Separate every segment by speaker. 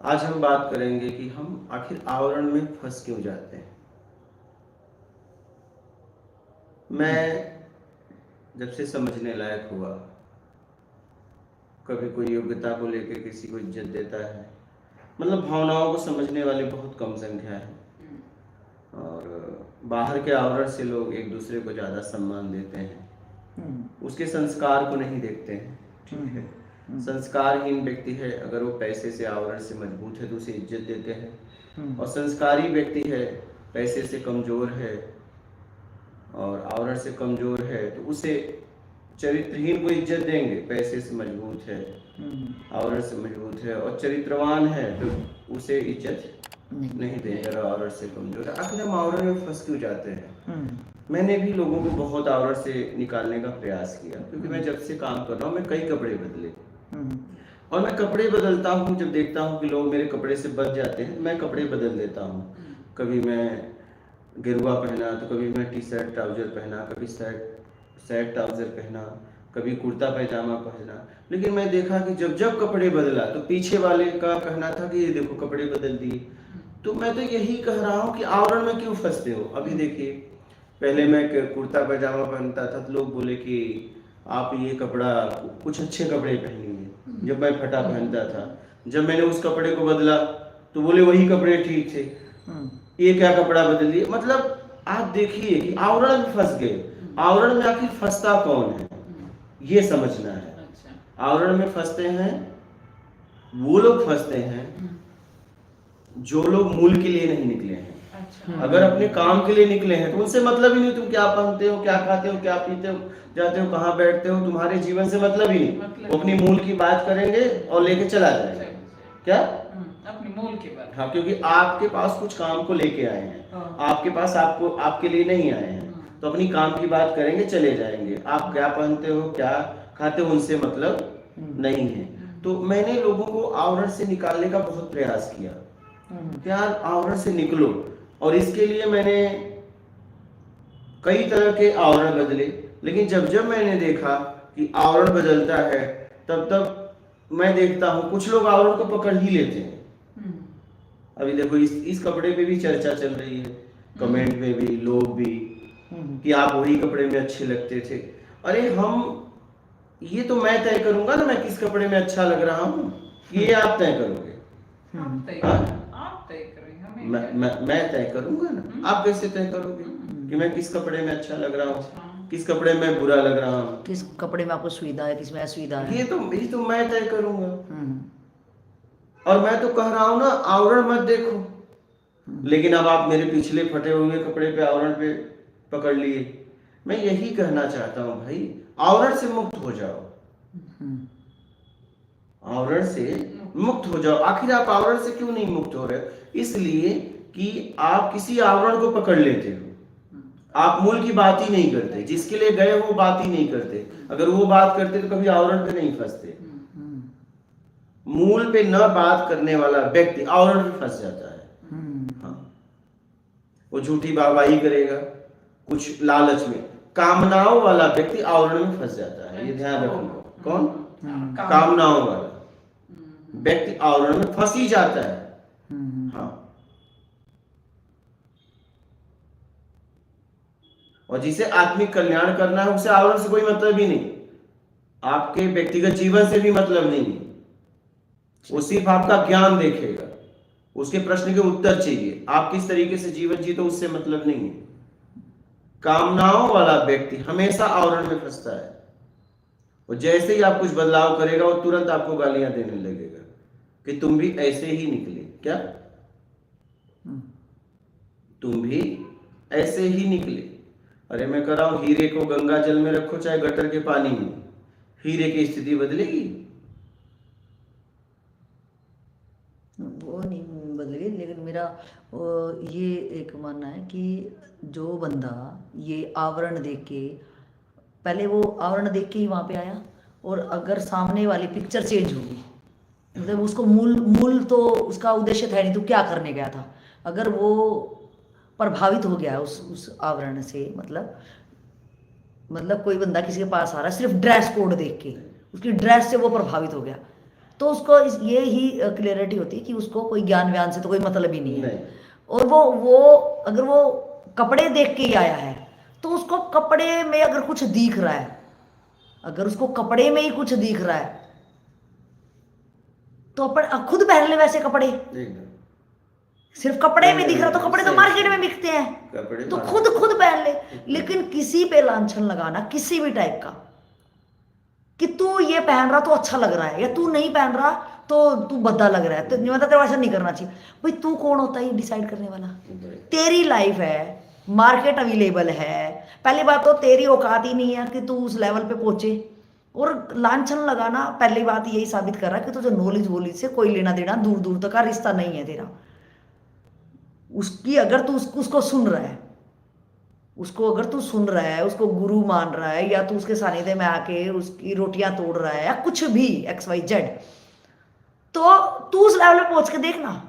Speaker 1: आज हम बात करेंगे कि हम आखिर आवरण में फंस क्यों जाते हैं। मैं जब से समझने लायक हुआ, कभी कोई योग्यता को लेकर किसी को इज्जत देता है, मतलब भावनाओं को समझने वाली बहुत कम संख्या है। और बाहर के आवरण से लोग एक दूसरे को ज़्यादा सम्मान देते हैं, उसके संस्कार को नहीं देखते हैं। ठीक है, संस्कारहीन व्यक्ति है, अगर वो पैसे से आवरण से मजबूत है तो उसे इज्जत देते हैं, और संस्कारी व्यक्ति है, पैसे से कमजोर है और आवरण से कमजोर है तो उसे, चरित्रहीन को इज्जत देंगे, पैसे से मजबूत है, आवरण से मजबूत है और चरित्रवान है तो उसे इज्जत नहीं देंगे, आवरण से कमजोर है। आखिर हम आवरण में फंस क्यों जाते हैं? मैंने भी लोगों को बहुत आवरण से निकालने का प्रयास किया, क्योंकि मैं जब से काम कर रहा हूँ मैं कई कपड़े बदले, और मैं कपड़े बदलता हूँ, जब देखता हूँ कि लोग मेरे कपड़े से बच जाते हैं मैं कपड़े बदल देता हूँ। कभी मैं गेरुआ पहना तो कभी मैं टी शर्ट ट्राउजर पहना, कभी शर्ट ट्राउजर पहना, कभी कुर्ता पैजामा पहना। लेकिन मैं देखा कि जब जब कपड़े बदला तो पीछे वाले का कहना था कि ये देखो कपड़े बदल दिए। तो मैं तो यही कह रहा हूँ कि आवरण में क्यों फंसते हो। अभी देखिए, पहले मैं कुर्ता पैजामा पहनता था तो लोग बोले कि आप ये कपड़ा, कुछ अच्छे कपड़े पहनिए। जब मैं फटा पहनता था, जब मैंने उस कपड़े को बदला तो बोले वही कपड़े ठीक थे, ये क्या कपड़ा बदल दिए। मतलब आप देखिए कि आवरण में फंस गए। आवरण में आखिर फंसता कौन है ये समझना है। आवरण में फंसते हैं वो लोग फंसते हैं जो लोग मूल के लिए नहीं निकले हैं। अगर अपने काम के लिए निकले हैं तो उनसे मतलब ही नहीं तुम क्या पहनते हो, क्या खाते हो, क्या पीते हो, जाते हो कहाँ बैठते हो, तुम्हारे जीवन से मतलब ही नहीं। वो अपनी मूल की बात करेंगे और लेके चला जाएगा। क्या
Speaker 2: अपनी मूल की बात।
Speaker 1: हाँ, क्योंकि आपके पास कुछ काम को लेके आए हैं, आपके पास आपको आपके लिए नहीं आए हैं, तो अपनी काम की बात करेंगे चले जाएंगे। आप क्या पहनते हो, क्या खाते हो, उनसे मतलब नहीं है। तो मैंने लोगों को आवरण से निकालने का बहुत प्रयास किया, यार आवरण से निकलो। और इसके लिए मैंने कई तरह के आवरण बदले, लेकिन जब जब मैंने देखा कि आवरण बदलता है तब तब मैं देखता हूँ कुछ लोग आवरण को पकड़ ही लेते हैं। अभी देखो इस कपड़े पे भी चर्चा चल रही है, कमेंट में भी, लोग भी, कि आप वही कपड़े में अच्छे लगते थे। अरे हम, ये तो मैं तय करूंगा ना मैं किस कपड़े में अच्छा लग रहा हूँ, ये आप तय करोगे?
Speaker 2: आप तय करेंगे,
Speaker 1: मैं तय करूंगा ना। आप कैसे तय करोगे कि मैं किस कपड़े में अच्छा लग रहा हूँ, किस कपड़े में बुरा लग रहा हूँ,
Speaker 3: किस कपड़े में आपको सुविधा है, किसमें असुविधा है?
Speaker 1: ये तो मैं तय करूंगा। और मैं तो कह रहा हूं ना, आवरण मत देखो। लेकिन अब आप मेरे पिछले फटे हुए कपड़े पे आवरण पे पकड़ लिए। मैं यही कहना चाहता हूं भाई, आवरण से मुक्त हो जाओ, आवरण से मुक्त हो जाओ। आखिर आप आवरण से क्यों नहीं मुक्त हो रहे? इसलिए कि आप किसी आवरण को पकड़ लेते हो, आप मूल की बात ही नहीं करते, जिसके लिए गए वो बात ही नहीं करते। अगर वो बात करते तो कभी आवरण पे नहीं फंसते। मूल पे न बात करने वाला व्यक्ति आवरण में फंस जाता है। हाँ, वो झूठी वाहवाही करेगा कुछ लालच में। कामनाओं वाला व्यक्ति आवरण में फंस जाता है, ये ध्यान रखना। कौन? कामनाओं वाला व्यक्ति आवरण में फंस ही जाता है। हाँ, और जिसे आत्मिक कल्याण करना है उसे आवरण से कोई मतलब ही नहीं, आपके व्यक्तिगत जीवन से भी मतलब नहीं। वो सिर्फ आपका ज्ञान देखेगा, उसके प्रश्न के उत्तर चाहिए, आप किस तरीके से जीवन जीते उससे मतलब नहीं है। कामनाओं वाला व्यक्ति हमेशा आवरण में फंसता है, और जैसे ही आप कुछ बदलाव करेगा वो तुरंत आपको गालियां देने लगेगा कि तुम भी ऐसे ही निकले। क्या तुम भी ऐसे ही निकले? अरे मैं कह रहा हूं, हीरे को गंगा जल में रखो चाहे गटर के पानी में, हीरे की स्थिति बदलेगी?
Speaker 3: वो नहीं बदलेगी। लेकिन मेरा ये एक मानना है कि जो बंदा ये आवरण देख के, पहले वो आवरण देख के ही वहाँ पे आया, और अगर सामने वाली पिक्चर चेंज होगी, मतलब उसको मूल तो उसका उद्देश्य था नहीं, तो क्या करने गया था। अगर वो प्रभावित हो गया उस आवरण से, मतलब कोई बंदा किसी के पास आ रहा है सिर्फ ड्रेस कोड देख के, उसकी ड्रेस से वो प्रभावित हो गया, तो उसको ये ही क्लियरिटी होती है कि उसको कोई ज्ञान व्यान से तो कोई मतलब ही नहीं है।
Speaker 1: नहीं,
Speaker 3: और वो अगर वो कपड़े देख के ही आया है तो उसको कपड़े में अगर कुछ दिख रहा है, अगर उसको कपड़े में ही कुछ दिख रहा है तो अपन खुद पहन ले वैसे कपड़े।
Speaker 1: एकदम
Speaker 3: सिर्फ कपड़े में
Speaker 1: नहीं,
Speaker 3: दिख रहा तो
Speaker 1: नहीं,
Speaker 3: कपड़े तो
Speaker 1: सही,
Speaker 3: मार्केट
Speaker 1: सही।
Speaker 3: में बिकते हैं,
Speaker 1: कपड़े
Speaker 3: तो
Speaker 1: मार्केट
Speaker 3: खुद पहन ले।
Speaker 1: एकदम।
Speaker 3: लेकिन किसी पे लांछन लगाना किसी भी टाइप का कि तू ये पहन रहा तो अच्छा लग रहा है, या तू नहीं पहन रहा तो तू भद्दा लग रहा है, तो मतलब तेरा ऐसा नहीं करना चाहिए। भाई तू कौन होता है ये डिसाइड करने वाला? तेरी लाइफ है, मार्केट अवेलेबल है, पहली बात तो तेरी औकात ही नहीं है कि तू उस लेवल पे पहुंचे। और लांछन लगाना पहली बात यही साबित कर रहा है कि तुझे नॉलेज वॉलेज से कोई लेना देना, दूर दूर तक का रिश्ता नहीं है तेरा। उसकी अगर तू उसको सुन रहा है, उसको अगर तू सुन रहा है, उसको गुरु मान रहा है, या तू उसके सानिध्य में आके उसकी रोटियां तोड़ रहा है, या कुछ भी XYZ, तो तू उस लेवल पे पहुंच के देखना।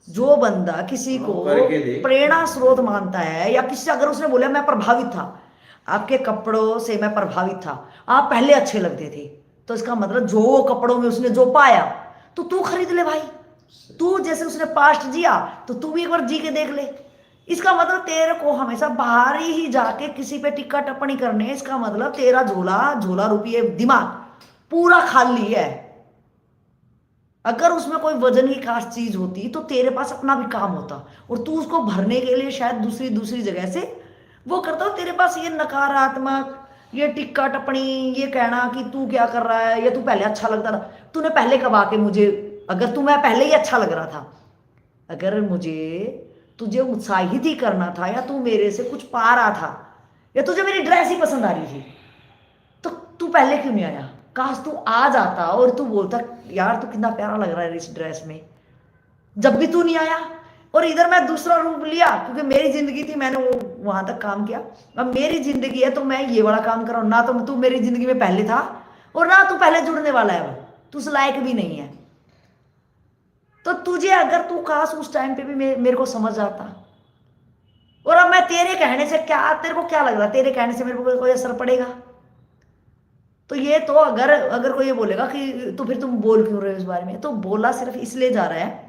Speaker 3: जो बंदा किसी को
Speaker 1: करके देख।
Speaker 3: प्रेरणा स्रोत मानता है, या किसी अगर उसने बोला मैं प्रभावित था, आपके कपड़ों से मैं प्रभावित था, आप पहले अच्छे लगते थे, तो इसका मतलब जो कपड़ों में उसने जो पाया तो तू खरीद ले भाई। तू जैसे उसने पास्ट जिया तो तू भी एक बार जी के देख ले। इसका मतलब तेरे को हमेशा बाहर ही जाके किसी पे टिक्का टिप्पणी करने, इसका मतलब तेरा झोला रूपी दिमाग पूरा खाली है। अगर उसमें कोई वजन की खास चीज होती तो तेरे पास अपना भी काम होता, और तू उसको भरने के लिए शायद दूसरी जगह से वो करता हो। तेरे पास ये नकारात्मक, ये टिक्का टिप्पणी, ये कहना कि तू क्या कर रहा है, या तू पहले अच्छा लगता था, तूने पहले कब आके मुझे, अगर तू मैं पहले ही अच्छा लग रहा था, अगर मुझे तुझे उत्साहित ही करना था, या तू मेरे से कुछ पा रहा था, या तुझे मेरी ड्रेस ही पसंद आ रही थी, तो तू पहले क्यों नहीं आया? काश तू आ जाता और तू बोलता यार तू कितना प्यारा लग रहा है इस ड्रेस में, जब भी तू नहीं आया। और इधर मैं दूसरा रूप लिया, क्योंकि मेरी जिंदगी थी, मैंने वो वहां तक काम किया। अब मेरी जिंदगी है तो मैं ये वाला काम कर रहा हूं। ना तो तू मेरी जिंदगी में पहले था, और ना तू पहले जुड़ने वाला है, तू उस लायक भी नहीं है। तो तुझे अगर तू काश उस टाइम पे भी मेरे को समझ आता, और अब मैं तेरे कहने से क्या, तेरे को क्या लग रहा है तेरे कहने से मेरे को कोई असर पड़ेगा? तो ये तो अगर कोई ये बोलेगा कि तो फिर तुम बोल क्यों रहे हो इस बारे में, तो बोला सिर्फ इसलिए जा रहा है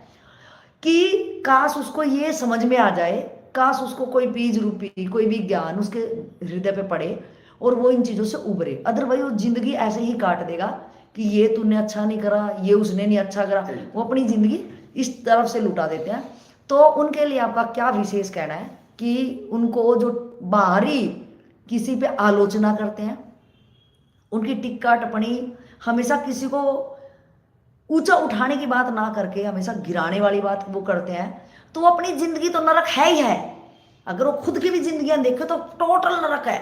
Speaker 3: कि काश उसको ये समझ में आ जाए, काश उसको कोई बीज रूपी कोई भी ज्ञान उसके हृदय पे पड़े और वो इन चीजों से उभरे। अदरवाइज वो जिंदगी ऐसे ही काट देगा कि ये तूने अच्छा नहीं करा, ये उसने नहीं अच्छा करा, वो अपनी जिंदगी इस तरफ से लुटा देते हैं। तो उनके लिए आपका क्या विशेष कहना है कि उनको जो बाहरी किसी पे आलोचना करते हैं, उनकी टिक्का टिप्पणी, हमेशा किसी को ऊंचा उठाने की बात ना करके हमेशा गिराने वाली बात वो करते हैं, तो वो अपनी जिंदगी तो नरक है ही है। अगर वो खुद की भी जिंदगियां देखे तो टोटल नरक है,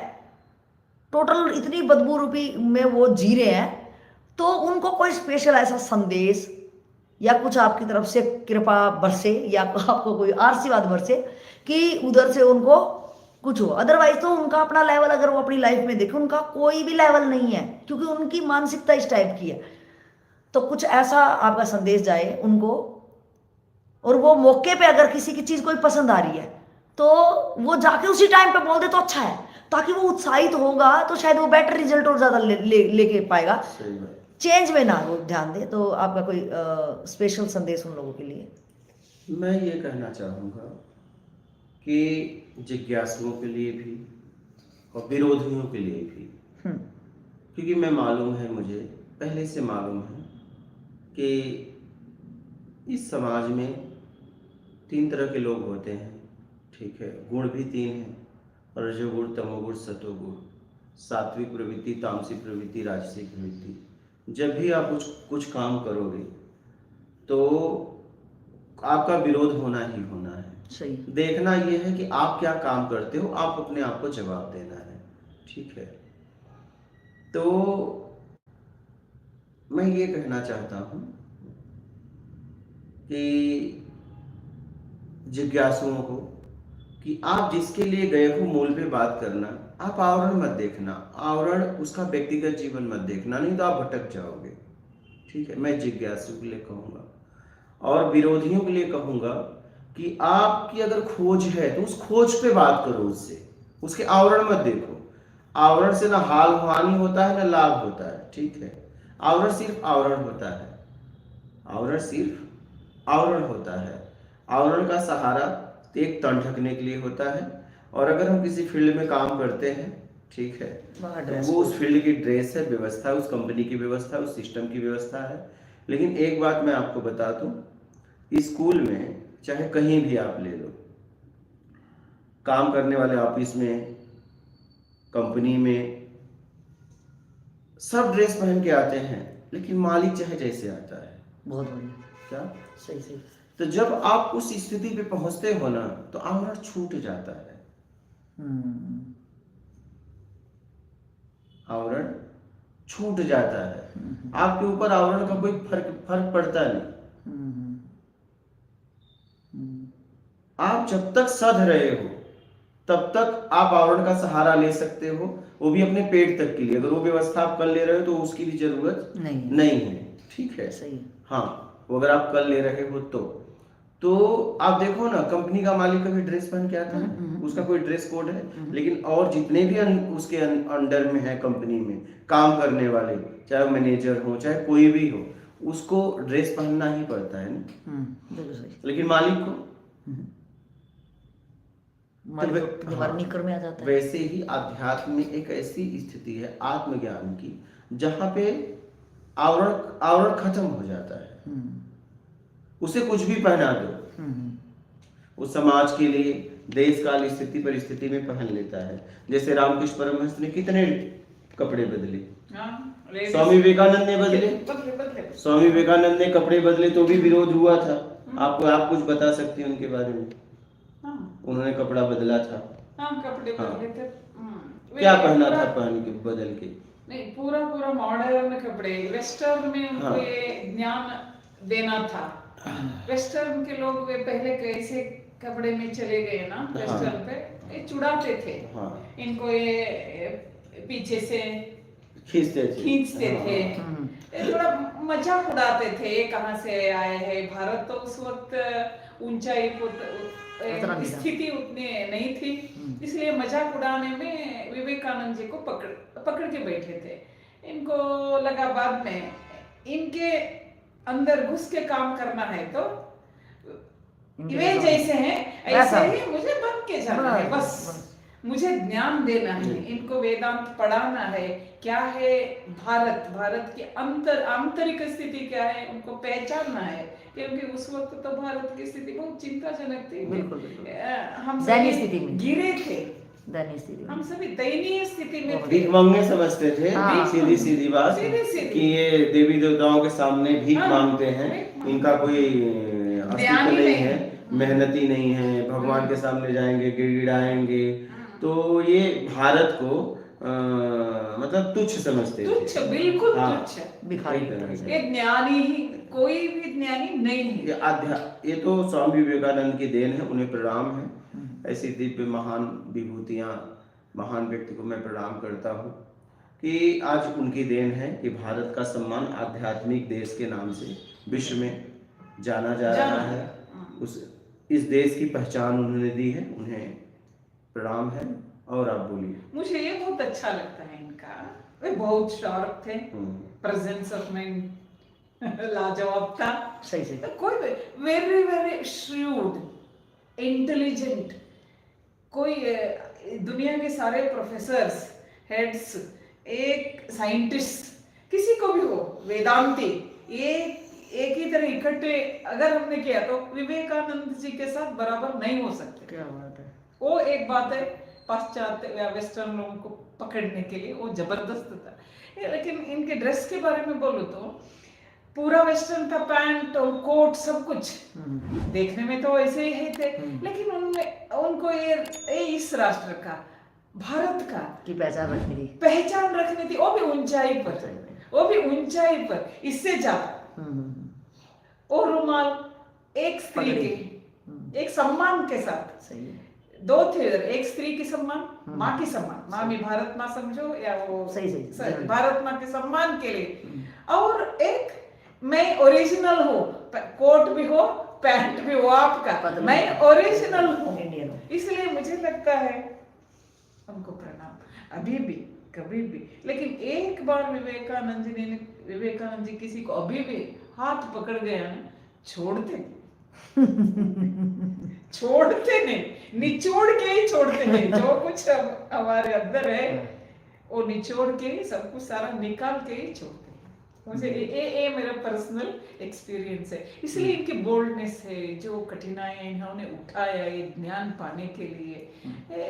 Speaker 3: टोटल इतनी बदबू रूपी में वो जी रहे हैं। तो उनको कोई स्पेशल ऐसा संदेश या कुछ आपकी तरफ से कृपा बरसे, या आपको कोई आशीर्वाद बरसे कि उधर से उनको कुछ हो। अदरवाइज तो उनका अपना लेवल अगर वो अपनी लाइफ में देखे, उनका कोई भी लेवल नहीं है, क्योंकि उनकी मानसिकता इस टाइप की है। तो कुछ ऐसा आपका संदेश जाए उनको, और वो मौके पे अगर किसी की चीज कोई पसंद आ रही है तो वो जाके उसी टाइम पे बोल दे तो अच्छा है, ताकि वो उत्साहित होगा तो शायद वो बेटर रिजल्ट और ज्यादा लेके पाएगा, चेंज में ना वो ध्यान दे। तो आपका कोई स्पेशल संदेश उन लोगों के लिए?
Speaker 1: मैं ये कहना चाहूँगा कि जिज्ञासुओं के लिए भी और विरोधियों के लिए भी, क्योंकि मैं मालूम है, मुझे पहले से मालूम है कि इस समाज में 3 तरह के लोग होते हैं, ठीक है। गुण भी 3 हैं, रजोगुण, तमोगुण, सतोगुण, सात्विक प्रवृत्ति, तामसिक प्रवृत्ति, राजसिक प्रवृत्ति। जब भी आप कुछ काम करोगे तो आपका विरोध होना ही होना है।
Speaker 3: सही।
Speaker 1: देखना यह है कि आप क्या काम करते हो, आप अपने आप को जवाब देना है, ठीक है। तो मैं ये कहना चाहता हूँ कि जिज्ञासुओं को कि आप जिसके लिए गए हो मूल पे बात करना, आप आवरण मत देखना, आवरण उसका व्यक्तिगत जीवन मत देखना, नहीं तो आप भटक जाओगे, ठीक है। मैं जिज्ञासु के लिए कहूँगा, और विरोधियों के लिए कहूँगा कि आपकी अगर खोज है तो उस खोज पे बात करो, उससे, उसके आवरण मत देखो। आवरण से ना हानि होता है ना लाभ होता है, ठीक है। आवरण सिर्फ आवरण होता है, आवरण सिर्फ आवरण होता है। आवरण का सहारा एक तन ढकने के लिए होता है, और अगर हम किसी फील्ड में काम करते हैं, ठीक है,
Speaker 3: वहाँ
Speaker 1: तो
Speaker 3: ड्रेस
Speaker 1: वो उस फील्ड की ड्रेस है, व्यवस्था, उस कंपनी की व्यवस्था, उस सिस्टम की व्यवस्था है। लेकिन एक बात मैं आपको बता दूं, स्कूल में चाहे कहीं भी आप ले लो, काम करने वाले ऑफिस में, कंपनी में, सब ड्रेस पहन के आते हैं, लेकिन मालिक चाहे जैसे आता है।
Speaker 3: बहुत बढ़िया,
Speaker 1: क्या
Speaker 3: सही सही।
Speaker 1: तो जब आप उस स्थिति पे पहुंचते हो ना, तो आवरण छूट जाता है।
Speaker 3: हम्म,
Speaker 1: आवरण छूट जाता है, आपके ऊपर आवरण का कोई फर्क पड़ता नहीं।
Speaker 3: हम्म, हम्म,
Speaker 1: आप जब तक सध रहे हो तब तक आप आवरण का सहारा ले सकते हो, वो भी अपने पेट तक के लिए। अगर वो व्यवस्था आप कर ले रहे हो तो उसकी भी जरूरत नहीं है, ठीक है।
Speaker 3: सही।
Speaker 1: हाँ, वो अगर आप कर ले रहे हो तो आप देखो ना, कंपनी का मालिक कभी ड्रेस पहन के आता है, उसका कोई ड्रेस कोड है। लेकिन और जितने भी उसके अंडर में है, कंपनी में काम करने वाले, चाहे मैनेजर हो चाहे कोई भी हो, उसको ड्रेस पहनना ही पड़ता है ना।
Speaker 3: बिल्कुल सही।
Speaker 1: लेकिन मालिक को
Speaker 3: निकर में आ जाता है।
Speaker 1: वैसे ही आध्यात्म में एक ऐसी स्थिति है आत्मज्ञान की, जहां पे आवरण आवरण खत्म हो जाता है। उसे कुछ भी पहना दो, वो समाज के लिए, देश काल, स्थिति परिस्थिति में पहन लेता है। जैसे रामकृष्ण परमहंस ने कितने कपड़े बदले, स्वामी विवेकानंद ने बदले, स्वामी विवेकानंद ने कपड़े बदले तो भी विरोध हुआ था। आप कुछ बता सकते हैं उनके बारे में? उन्होंने कपड़ा बदला था।
Speaker 2: कपड़े बदले थे।
Speaker 1: क्या पहना था पहन के, बदल के?
Speaker 2: नहीं, पूरा मॉडर्न कपड़े, वेस्टर्न में उनको ये ज्ञान देना था। वेस्टर्न के लोग वे पहले कैसे कपड़े में चले गए ना, वेस्टर्न पे ये चुड़ाते थे। इनको ये पीछे से खींचते थे, थोड़ा मजाक उड़ाते थे, ये कहाँ से आए हैं। भारत तो उस वक्त ऊंचाई स्थिति उतनी नहीं थी, इसलिए मजाक उड़ाने में विवेकानंद जी को पकड़ के बैठे थे। इनको लगा बाद में इनके अंदर घुस के काम करना है, तो वे जैसे हैं ऐसे ही मुझे बन के जाना है, बस मुझे ज्ञान देना है, इनको वेदांत पढ़ाना है। क्या है भारत की आंतरिक स्थिति क्या है, उनको पहचानना है। क्योंकि उस वक्त तो भारत की स्थिति बहुत चिंताजनक थी। हम सभी गिरे थे, हम सभी दयनीय स्थिति में थे।
Speaker 1: भीख मांगने समझते थे, सीधी बात कि ये देवी देवताओं के सामने भीख मांगते हैं, इनका कोई अस्तित्व नहीं है, मेहनती नहीं है, भगवान के सामने जाएंगे गिड़गिड़ाएंगे। तो ये भारत को मतलब तुच्छ समझते थे,
Speaker 2: बिल्कुल तुच्छ। ये ज्ञानी ही, कोई भी ज्ञानी नहीं है।
Speaker 1: ये तो स्वामी विवेकानंद की देन है, उन्हें प्रणाम है। ऐसी दिव्य महान विभूतियां, महान व्यक्ति को मैं प्रणाम करता हूँ कि आज उनकी देन है कि भारत का सम्मान आध्यात्मिक देश के नाम से विश्व में जाना जा रहा है। इस देश की पहचान उन्होंने दी है, उन्हें प्रणाम है। और आप बोलिए।
Speaker 2: मुझे ये बहुत अच्छा लगता है इनका, वे बहुत शार्प थे, प्रेजेंस ऑफ माइंड लाजवाब था।
Speaker 3: सही
Speaker 2: कोई वेरी श्रूड, इंटेलिजेंट। कोई दुनिया के सारे प्रोफेसर्स, हेड्स, एक साइंटिस्ट, किसी को भी हो, वेदांती, ये एक ही तरह इकट्ठे अगर हमने किया तो विवेकानंद जी के साथ बराबर नहीं हो सकते।
Speaker 3: क्या बात है।
Speaker 2: वो एक बात है, पाश्चात्य या वेस्टर्न लोगों को पकड़ने के लिए वो जबरदस्त था। लेकिन इनके ड्रेस के बारे में बोलूं तो पूरा वेस्टर्न था, पैंट और कोट सब कुछ देखने में तो ऐसे ही थे, लेकिन उनमें उनको ये इस राष्ट्र का, भारत का
Speaker 3: की पहचान
Speaker 2: रखनी थी, वो भी ऊंचाई पर, इससे ज्यादा। और रुमाल एक स्त्री के एक सम्मान के साथ,
Speaker 3: सही है।
Speaker 2: दो थे इधर, एक स्त्री की सम्मान, माँ की सम्मान, माँ भी भारत माँ समझो या वो
Speaker 3: सही
Speaker 2: भारत माँ के सम्मान के लिए, और एक मैं ओरिजिनल हूँ, कोट भी हो पैंट भी हो आपका, मैं ओरिजिनल हूँ, इसलिए मुझे लगता है उनको प्रणाम अभी भी कभी भी। लेकिन एक बार विवेकानंद जी किसी को अभी भी हाथ पकड़ गया ना, छोड़ते छोड़ते नहीं, निचोड़ के ही छोड़ते हैं। जो कुछ हमारे अंदर है वो निचोड़ के ही, सब कुछ सारा निकाल के ही छोड़ते हैं। मुझे ये मेरा पर्सनल एक्सपीरियंस है। इसलिए इनकी बोल्डनेस है, जो कठिनाइयां इन्होंने उठाया ये ज्ञान पाने के लिए।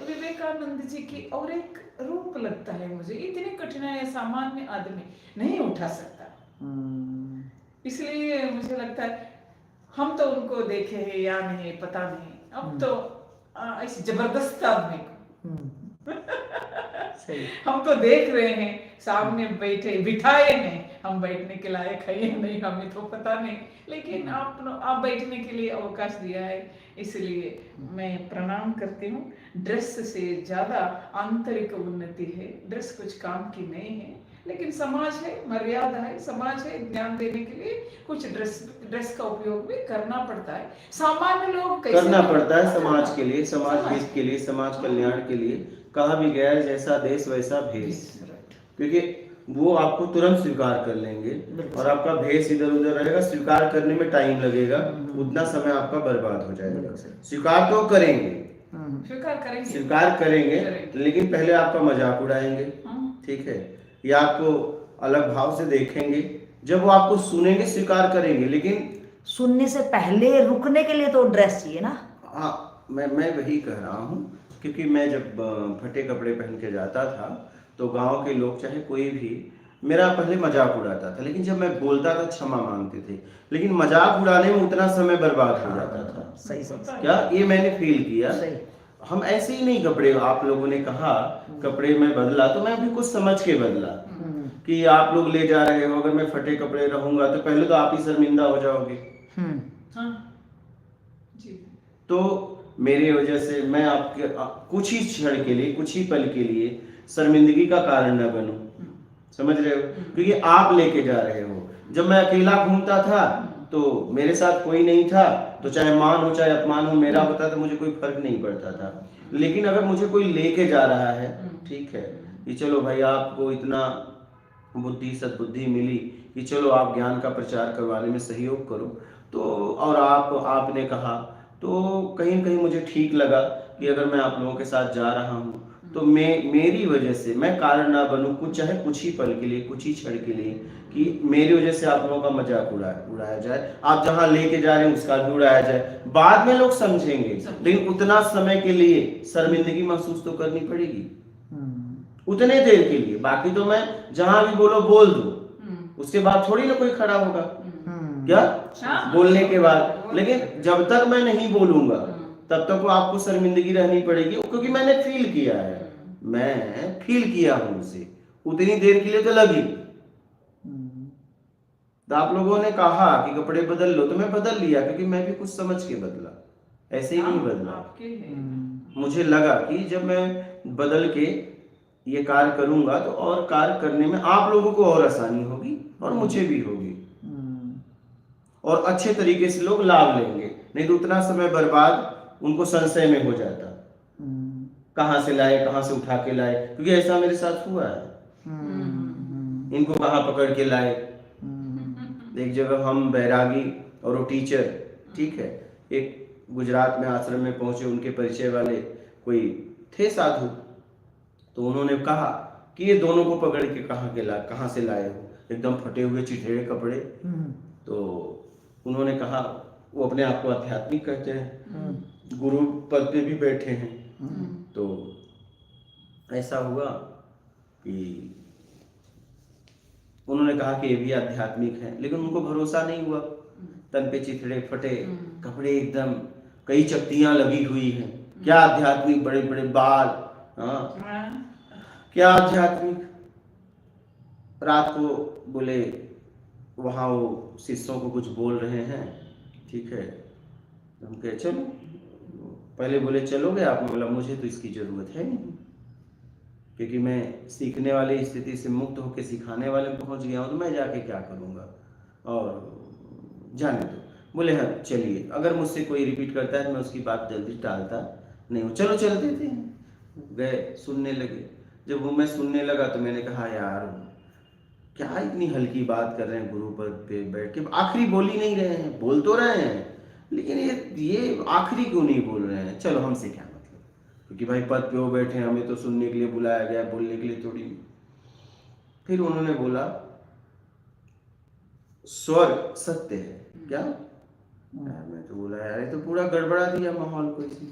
Speaker 2: विवेकानंद जी की और एक रूप लगता है मुझे, इतनी कठिनाइयां सामान्य आदमी नहीं उठा सकता। इसलिए मुझे लगता है हम तो उनको देखे हैं या नहीं पता नहीं, अब तो ऐसी जबरदस्त आदमी को हम तो देख रहे हैं, सामने बैठे बिठाए हैं, हम बैठने के लायक है या नहीं हमें तो पता नहीं, लेकिन आप बैठने के लिए अवकाश दिया है, इसलिए मैं प्रणाम करती हूँ। ड्रेस से ज्यादा आंतरिक उन्नति है, ड्रेस कुछ काम की नहीं है, लेकिन समाज है, मर्यादा है, समाज है, ज्ञान देने के लिए कुछ ड्रेस का उपयोग भी करना पड़ता है। सामान्य लोग कैसे
Speaker 1: करना पड़ता है समाज के लिए, समाज हित के लिए, समाज कल्याण के लिए। कहा भी गया है जैसा देश वैसा भेष, क्योंकि वो आपको तुरंत स्वीकार कर लेंगे और आपका भेष इधर उधर रहेगा, स्वीकार करने में टाइम लगेगा, उतना समय आपका बर्बाद हो जाएगा। स्वीकार तो करेंगे, स्वीकार करेंगे, लेकिन पहले आपका मजाक उड़ाएंगे, ठीक है, या आपको अलग भाव से देखेंगे। जब वो आपको सुनेंगे स्वीकार करेंगे, लेकिन
Speaker 3: सुनने से पहले रुकने के लिए तो ड्रेस चाहिए ना।
Speaker 1: हाँ, मैं वही कह रहा हूँ, क्योंकि मैं जब फटे कपड़े पहन के जाता था तो गांव के लोग चाहे कोई भी मेरा पहले मजाक उड़ाता था, लेकिन जब मैं बोलता था क्षमा मांगते थे, लेकिन मजाक उड़ाने में उतना समय बर्बाद हो जाता था।
Speaker 3: सही
Speaker 1: क्या ये मैंने फील किया। हम ऐसे ही नहीं कपड़े, आप लोगों ने कहा कपड़े में बदला, तो मैं भी कुछ समझ के बदला कि आप लोग ले जा रहे हो, अगर मैं फटे कपड़े रहूंगा तो पहले तो आप ही शर्मिंदा हो जाओगे। तो मेरी वजह से मैं आपके कुछ ही क्षण के लिए, कुछ ही पल के लिए शर्मिंदगी का कारण न बनूं, समझ रहे हो, क्योंकि आप लेके जा रहे हो। जब मैं अकेला घूमता था तो मेरे साथ कोई नहीं था, तो चाहे मान हो चाहे अपमान हो, मेरा होता तो मुझे कोई फर्क नहीं पड़ता था। लेकिन अगर मुझे कोई लेके जा रहा है, ठीक है, कि चलो भाई आपको इतना बुद्धि सद्बुद्धि मिली कि चलो आप ज्ञान का प्रचार करवाने में सहयोग करो, तो और आपने कहा, तो कहीं न कहीं मुझे ठीक लगा कि अगर मैं आप लोगों के साथ जा रहा हूँ तो मेरी वजह से मैं कारण ना बनूं, कुछ चाहे कुछ ही पल के लिए, कुछ ही क्षण के लिए, कि मेरी वजह से आप लोगों का मजाक उड़ाया जाए, आप जहां लेके जा रहे हैं उसका भी उड़ाया जाए। बाद में लोग समझेंगे, लेकिन उतना समय के लिए शर्मिंदगी महसूस तो करनी पड़ेगी, उतने देर के लिए। बाकी तो मैं जहां भी बोलो बोल दूं, उसके बाद थोड़ी ना कोई खड़ा होगा, क्या बोलने के बाद। लेकिन जब तक मैं नहीं बोलूंगा तब तक वो आपको शर्मिंदगी रहनी पड़ेगी, क्योंकि मैंने फील किया है, मैं फील किया हूं उसे, उतनी देर के लिए तो लगी। तो आप लोगों ने कहा कि कपड़े बदल लो, तो मैं बदल लिया, क्योंकि मैं भी कुछ समझ के बदला, ऐसे ही नहीं बदला। मुझे लगा कि जब मैं बदल के ये कार्य करूंगा तो और कार्य करने में आप लोगों को और आसानी होगी और मुझे भी होगी, और अच्छे तरीके से लोग लाभ लेंगे। नहीं तो उतना समय बर्बाद उनको संशय में हो जाता, कहां से लाए, कहां से उठा के लाए, क्योंकि ऐसा मेरे साथ हुआ है। इनको कहां पकड़ के लाए। एक जगह हम बैरागी और वो टीचर, ठीक है, एक गुजरात में आश्रम में पहुंचे, उनके परिचय वाले कोई थे साधु, तो उन्होंने कहा कि ये दोनों को पकड़ के कहां से लाए हो, एकदम फटे हुए चिथड़े कपड़े। तो उन्होंने कहा, वो अपने आप को आध्यात्मिक कहते हैं, गुरु पद पे भी बैठे हैं। तो ऐसा हुआ कि उन्होंने कहा कि ये भी आध्यात्मिक है, लेकिन उनको भरोसा नहीं हुआ। तन पे चिथड़े फटे कपड़े, एकदम कई चपटियां लगी हुई हैं, क्या आध्यात्मिक, बड़े बड़े बाल, क्या आध्यात्मिक। रात को बोले वहां वो शिष्यों को कुछ बोल रहे हैं, ठीक है, हम कहे चलो, पहले बोले चलोगे आप? बोला मुझे तो इसकी जरूरत है नहीं, क्योंकि मैं सीखने वाली स्थिति से मुक्त होकर सिखाने वाले में पहुंच गया हूं, तो मैं जाके क्या करूंगा, और जाने दो। बोले हाँ चलिए, अगर मुझसे कोई रिपीट करता है मैं उसकी बात जल्दी टालता नहीं हूँ, चलो चलते थे। गए, सुनने लगे। जब वो मैं सुनने लगा तो मैंने कहा यार क्या इतनी हल्की बात कर रहे हैं गुरु पद पे बैठ के, आखिरी बोल ही नहीं रहे हैं, बोल तो रहे हैं लेकिन ये आखिरी क्यों नहीं बोल रहे हैं। चलो हमसे क्या मतलब, क्योंकि भाई पद पे वो बैठे हैं, हमें तो सुनने के लिए बुलाया गया, बोलने के लिए थोड़ी। फिर उन्होंने बोला स्वर्ग सत्य है क्या। मैं तो बोला यार ये तो पूरा गड़बड़ा दिया माहौल को इसने।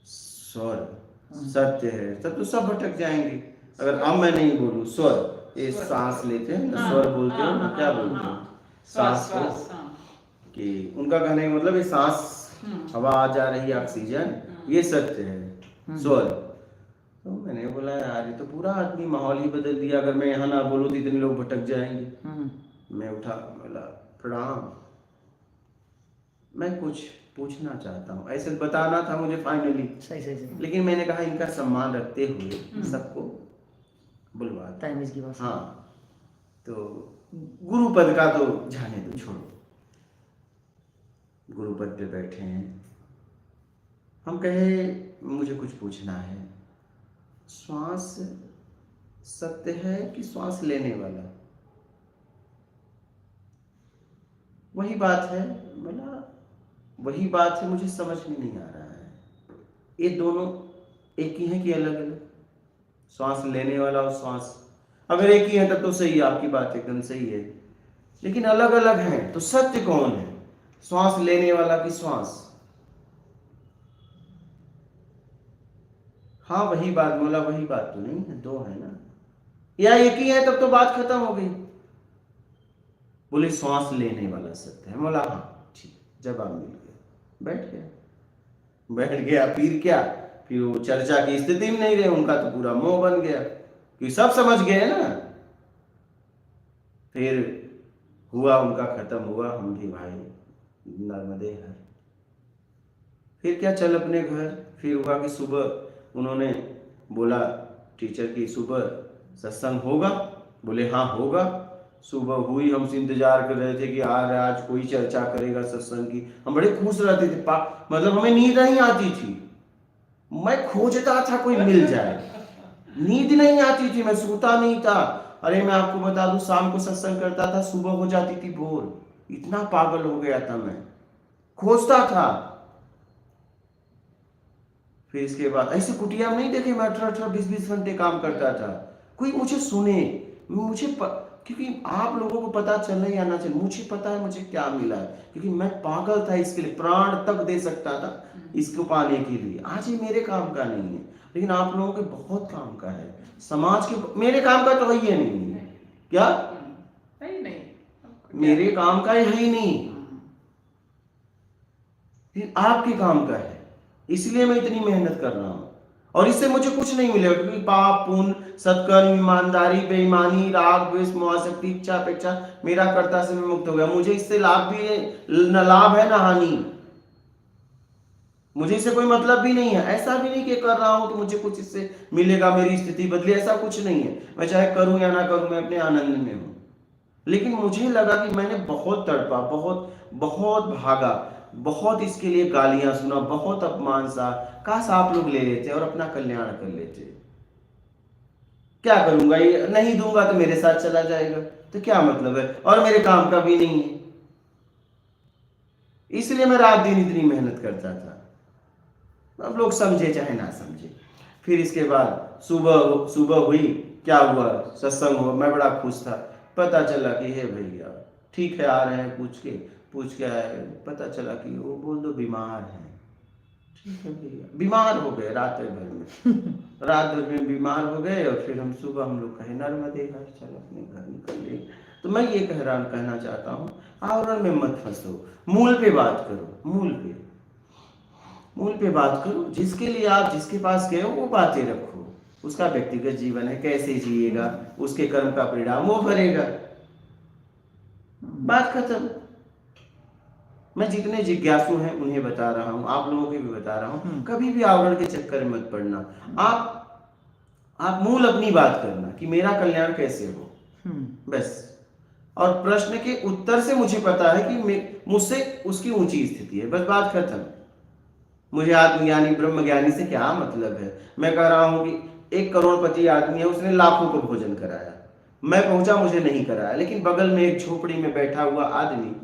Speaker 1: स्वर्ग सत्य है तब तो सब भटक जाएंगे। अगर अब मैं नहीं बोलूं स्वर्ग, ये सांस लेते हैं ना, स्वर बोलते हो ना, क्या बोलते हो, सांस को, कि उनका कहने का मतलब ये सांस हवा आ जा रही है, ऑक्सीजन, ये सत्य है स्वर। तो मैंने बोला यार ये तो पूरा आदमी माहौल ही बदल दिया, अगर मैं यहाँ ना बोलूँ तो इतने लोग भटक जाएंगे। मैं उठा, बोला प्रणाम, मैं कुछ पूछना चाहता हूँ, ऐसे बताना था मुझे फाइनली।
Speaker 3: सही।
Speaker 1: लेकिन मैंने कहा इनका सम्मान रखते हुए सबको बुलवा
Speaker 3: तमीज की बात।
Speaker 1: हाँ, तो गुरु पद का तो जाने दो, छोड़ो, गुरु पद पे बैठे हैं। हम कहे मुझे कुछ पूछना है, श्वास सत्य है कि श्वास लेने वाला। वही बात है, बोला वही बात है, मुझे समझ में नहीं आ रहा है, ये दोनों एक ही है कि अलग अलग। श्वास लेने वाला और श्वास अगर एक ही है तब तो सही है, आपकी बात एकदम सही है, लेकिन अलग अलग है तो सत्य कौन है, श्वास लेने वाला की श्वास। हाँ वही बात, बोला वही बात तो नहीं है, दो है ना, या एक ही है तब तो बात खत्म हो गई। बोले श्वास लेने वाला सत्य है। बोला हाँ ठीक, जवाब मिल गया, बैठ गया। फिर क्या, फिर वो चर्चा की स्थिति में नहीं रहे, उनका तो पूरा मोह बन गया कि सब समझ गए ना। फिर हुआ उनका खत्म हुआ, हम भी भाई नर्मदे घर। फिर क्या, चल अपने घर। फिर हुआ कि सुबह उन्होंने बोला टीचर की सुबह सत्संग होगा, बोले हाँ होगा। सुबह हुई, हमसे इंतजार कर रहे थे कि आज कोई चर्चा करेगा सत्संग की। हम बड़े खुश रहते थे, मतलब हमें नींद नहीं आती थी, मैं खोजता था कोई मिल जाए, नींद नहीं आती थी, मैं सोता नहीं था। अरे मैं आपको बता दूं, शाम को सत्संग करता था, सुबह हो जाती थी भोर, इतना पागल हो गया था मैं, खोजता था। फिर इसके बाद ऐसे कुटिया में नहीं देखे, मैं 18-20 घंटे काम करता था, कोई मुझे सुने, मुझे क्योंकि आप लोगों को पता चले या ना चले, मुझे पता है मुझे क्या मिला है, क्योंकि मैं पागल था इसके लिए, प्राण तक दे सकता था इसको पाने के लिए। आज ये मेरे काम का नहीं है, लेकिन आप लोगों के बहुत काम का है, समाज के। मेरे काम का तो है ही नहीं है, क्या
Speaker 2: नहीं,
Speaker 1: मेरे काम का है ही नहीं, आपके काम का है, इसलिए मैं इतनी मेहनत कर रहा हूं। और इससे मुझे कुछ नहीं मिलेगा, क्योंकि पाप पुण्य सत्कर्म ईमानदारी बेईमानी राग द्वेष मोहाशक्ति इच्छा अपेक्षा मेरा कर्ता से मैं मुक्त हो गया। मुझे इससे लाभ भी न लाभ है ना हानि, मुझे इससे कोई मतलब भी नहीं है। ऐसा भी नहीं कि कर रहा हूं तो मुझे कुछ इससे मिलेगा, मेरी स्थिति बदले, ऐसा कुछ नहीं है। मैं चाहे करूं या ना करूं, मैं अपने आनंद में हूं। लेकिन मुझे लगा कि मैंने बहुत तड़पा, बहुत बहुत भागा, बहुत इसके लिए गालियां सुना, बहुत अपमान सा, काश आप लोग ले लेते और अपना कल्याण कर लेते। क्या करूंगा, ये नहीं दूंगा तो मेरे साथ चला जाएगा, तो क्या मतलब है, और मेरे काम का भी नहीं है। इसलिए मैं रात दिन इतनी मेहनत करता था। अब लोग समझे चाहे ना समझे। फिर इसके बाद सुबह हुई, क्या हुआ, सत्संग हुआ, मैं बड़ा खुश था। पता चला कि हे भैया ठीक है, आ रहे हैं, पूछ के आए, पता चला कि वो बोल दो बीमार है। ठीक है भैया, बीमार हो गए रात भर में बीमार हो गए। और फिर हम सुबह हम लोग कहे नर्मदे घर, चल अपने घर निकल गए। तो मैं ये कहना चाहता हूँ, आवरण में मत फंसो, मूल पे बात करो, मूल पे बात करो। जिसके लिए आप जिसके पास गए हो वो बातें रखो, उसका व्यक्तिगत जीवन है, कैसे जिएगा, उसके कर्म का परिणाम वो भरेगा, बात खत्म। मैं जितने जिज्ञासु हैं उन्हें बता रहा हूं, आप लोगों के भी बता रहा हूं, कभी भी आवरण के चक्कर में मत पड़ना। आप मूल अपनी बात करना कि मेरा कल्याण कैसे हो, बस। और प्रश्न के उत्तर से मुझे पता है कि मुझसे उसकी ऊंची स्थिति है, बस बात खत्म। मुझे आत्मज्ञानी ब्रह्मज्ञानी से क्या मतलब है। मैं कह रहा हूं कि 1 करोड़पति आदमी है, उसने लाखों को भोजन कराया, मैं पहुंचा, मुझे नहीं कराया, लेकिन बगल में एक झोपड़ी में बैठा हुआ आदमी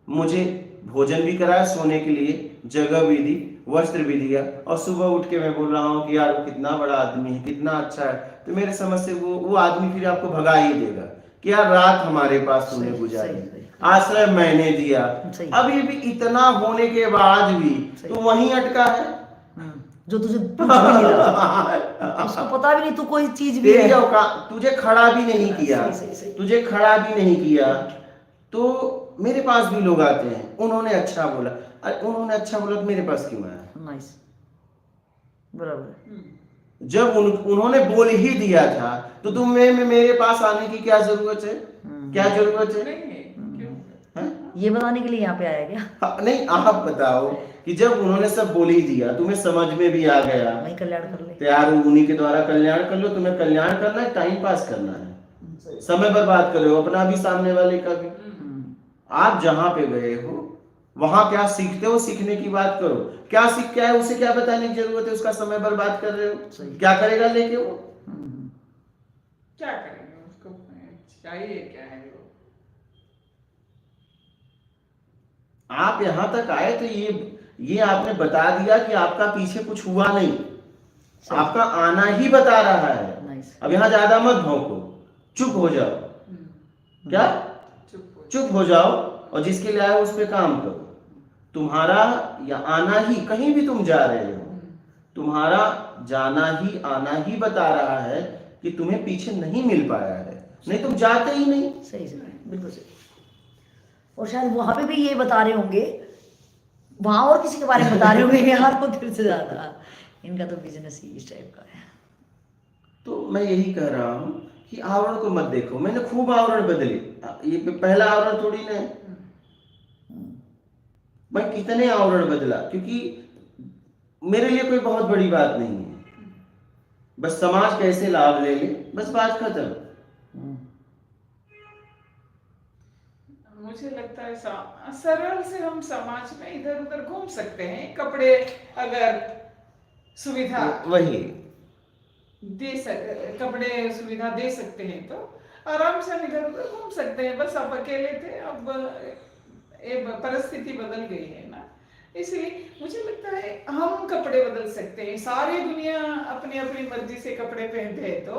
Speaker 1: मुझे भोजन भी कराया, सोने के लिए जगह भी दी, वस्त्र भी दिया, और सुबह उठ के मैं बोल रहा हूँ कि यार वो कितना बड़ा आदमी है, कितना अच्छा है, तो मेरे समझ से वो आदमी फिर आपको भगा ही देगा कि यार रात हमारे पास तुमने गुजारी, आश्रय मैंने दिया। अब ये भी इतना होने के बाद भी तो वहीं अटका है,
Speaker 3: जो तुझे पूछ भी नहीं रहा, उसको पता भी नहीं तू कोई चीज भी
Speaker 1: तेरी
Speaker 3: है।
Speaker 1: औकात, तुझे खड़ा भी नहीं किया,
Speaker 3: सही।
Speaker 1: तुझे खड़ा भी नहीं किया, तो मेरे पास भी लोग आते हैं, उन्होंने अच्छा बोला, अरे उन्होंने अच्छा बोला तो मेरे पास क्यों आया?
Speaker 3: नाइस, बराबर।
Speaker 1: जब उन्होंने बोल ही दिया था तो तुम्हें मेरे पास आने की क्या जरूरत है? क्या जरूरत है?
Speaker 2: नहीं है, क्यों?
Speaker 3: ये बताने के लिए यहाँ पे आया क्या?
Speaker 1: हाँ, नहीं आप बताओ कि जब उन्होंने सब बोल ही दिया, तुम्हें समझ में भी आ गया,
Speaker 3: वही कल्याण कर ले,
Speaker 1: तो यार उन्हीं के द्वारा कल्याण कर लो। तुम्हें कल्याण करना है, टाइम पास करना है, समय बर्बाद कर रहे हो अपना भी, सामने वाले का भी। आप जहां पे गए हो वहां क्या सीखते हो, सीखने की बात करो। क्या सीख क्या है, उसे क्या बताने की जरूरत है? उसका समय बर्बाद कर रहे हो, क्या करेगा लेके वो?
Speaker 2: क्या करेंगे उसको, चाहिए क्या है वो?
Speaker 1: आप यहां तक आए तो ये आपने बता दिया कि आपका पीछे कुछ हुआ नहीं, आपका आना ही बता रहा है। अब यहाँ ज्यादा मत भौंको, चुप हो जाओ। क्या? चुप हो जाओ, और जिसके लिए आए हो उस पे काम करो। तुम्हारा या आना ही, कहीं भी तुम जा रहे हो, तुम्हारा जाना ही आना ही बता रहा है कि तुम्हें पीछे नहीं मिल पाया है, नहीं तुम जाते ही नहीं।
Speaker 3: सही, बिल्कुल सही। और शायद वहां पे भी ये बता रहे होंगे, वहां और किसी के बारे में बता रहे होंगे, यहाँ तो फिर से ज्यादा इनका तो बिजनेस ही इस टाइप का है।
Speaker 1: तो मैं यही कह रहा हूँ कि आवरण को मत देखो। मैंने खूब आवरण बदले, ये पहला आवरण थोड़ी ना है। मैं कितने आवरण बदला, क्योंकि मेरे लिए कोई बहुत बड़ी बात नहीं है, बस समाज कैसे लाभ ले ले, बस बात खत्म।
Speaker 2: मुझे लगता है सरल से हम समाज में इधर उधर घूम सकते हैं। कपड़े अगर सुविधा
Speaker 1: वही
Speaker 2: कपड़े सुविधा दे सकते हैं तो आराम से हम इधर उधर घूम सकते हैं। बस अब अकेले थे, अब परिस्थिति बदल गई है ना, इसलिए मुझे लगता है हम कपड़े बदल सकते हैं। सारी दुनिया अपनी अपनी मर्जी से कपड़े पहनते हैं, तो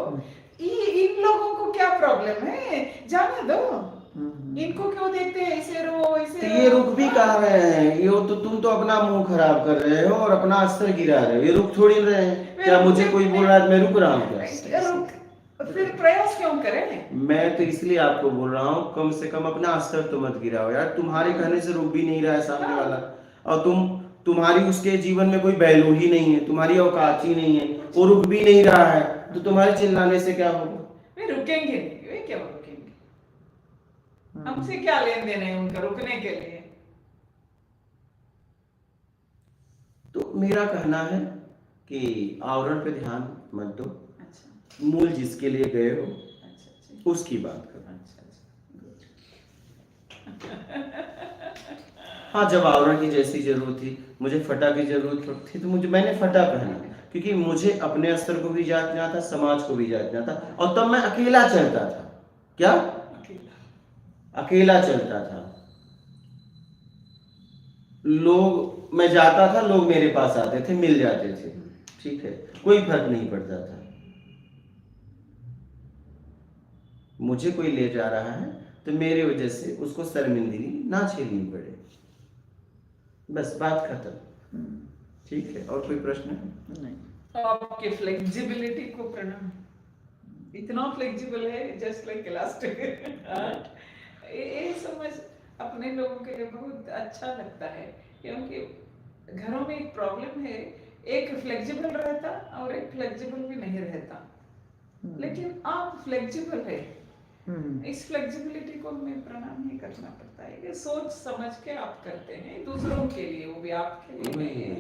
Speaker 2: इन लोगों को क्या प्रॉब्लम है? जाने दो, इनको क्यों देखते हैं ऐसे रो ऐसे?
Speaker 1: ये रुक भी कहा रहे हैं, ये तो तुम तो अपना मुंह खराब कर रहे हो और अपना अस्तर गिरा रहे हो। ये रुक थोड़ी रहे हैं। क्या मुझे कोई बोल रहा है मैं रुक रहा हूँ क्या?
Speaker 2: फिर प्रयास क्यों करें?
Speaker 1: मैं तो इसलिए आपको बोल रहा हूँ, कम से कम अपना अस्तर तो मत गिराओ यार। तुम्हारे कहने से रुक भी नहीं रहा है सामने वाला, और तुम्हारी उसके जीवन में कोई वैल्यू ही नहीं है, तुम्हारी औकात ही नहीं है, वो रुक भी नहीं रहा है, तो तुम्हारे चिल्लाने से क्या होगा?
Speaker 2: वे रुकेंगे नहीं, वे क्या रुकेंगे? हमसे क्या लेन देन है उनका रुकने के लिए?
Speaker 1: तो मेरा कहना है कि आवरण पे ध्यान मत दो।
Speaker 2: अच्छा,
Speaker 1: मूल जिसके लिए गए हो
Speaker 2: अच्छा,
Speaker 1: उसकी बात करो। हाँ, जब आवरण की जैसी जरूरत थी, मुझे फटा की जरूरत थी, तो मैंने फटा पहना, क्योंकि मुझे अपने स्तर को भी जांचना था, समाज को भी जांचना था, और तब मैं अकेला चलता था। क्या? अकेला चलता था। मैं जाता था, लोग मेरे पास आते थे, मिल जाते थे, ठीक है, कोई फर्क नहीं पड़ता था। मुझे कोई ले जा रहा है तो मेरे वजह से उसको शर्मिंदगी ना झेलनी पड़े, बस बात खत्म। ठीक है, और कोई प्रश्न
Speaker 3: नहीं?
Speaker 2: आपके फ्लेक्सिबिलिटी को प्रणाम। इतना फ्लेक्सिबल है, जस्ट लाइक इलास्टिक। ये समझ अपने लोगों के लिए बहुत अच्छा लगता है, क्योंकि घरों में एक प्रॉब्लम है, एक फ्लेक्सिबल रहता और एक फ्लेक्सिबल भी नहीं रहता, लेकिन आप फ्लेक्सिबल है। इस फ्लेक्सिबिलिटी को हमें प्रणाम नहीं करना पड़ता है, ये सोच समझ के आप करते हैं दूसरों के लिए, वो भी आपके लिए नहीं है।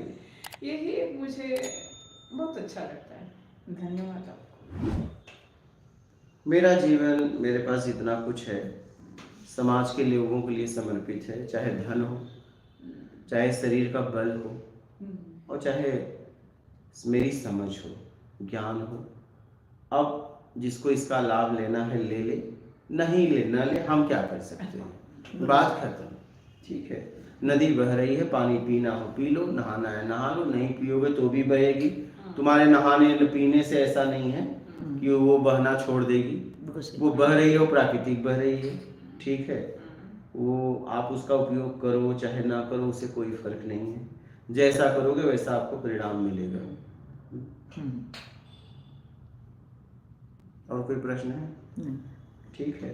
Speaker 2: यही मुझे बहुत अच्छा लगता है। धन्यवाद आपको।
Speaker 1: मेरा जीवन, मेरे पास इतना कुछ है, समाज के लोगों के लिए समर्पित है, चाहे धन हो, चाहे शरीर का बल हो, और चाहे मेरी समझ हो, ज्ञान हो। अब जिसको इसका लाभ लेना है ले ले, नहीं लेना ले, हम क्या कर सकते हैं, बात खत्म। ठीक है, नदी बह रही है, पानी पीना हो पी लो, नहाना है नहा लो, नहीं पियोगे तो भी बहेगी। तुम्हारे नहाने पीने से ऐसा नहीं है कि वो बहना छोड़ देगी,
Speaker 3: बिल्कुल सही।
Speaker 1: वो बह रही है, वो प्राकृतिक बह रही है। ठीक है, वो आप उसका उपयोग करो चाहे ना करो, उससे कोई फर्क नहीं है, जैसा करोगे वैसा आपको परिणाम मिलेगा।
Speaker 3: हम्म,
Speaker 1: और कोई प्रश्न है?
Speaker 3: नहीं।
Speaker 1: ठीक है।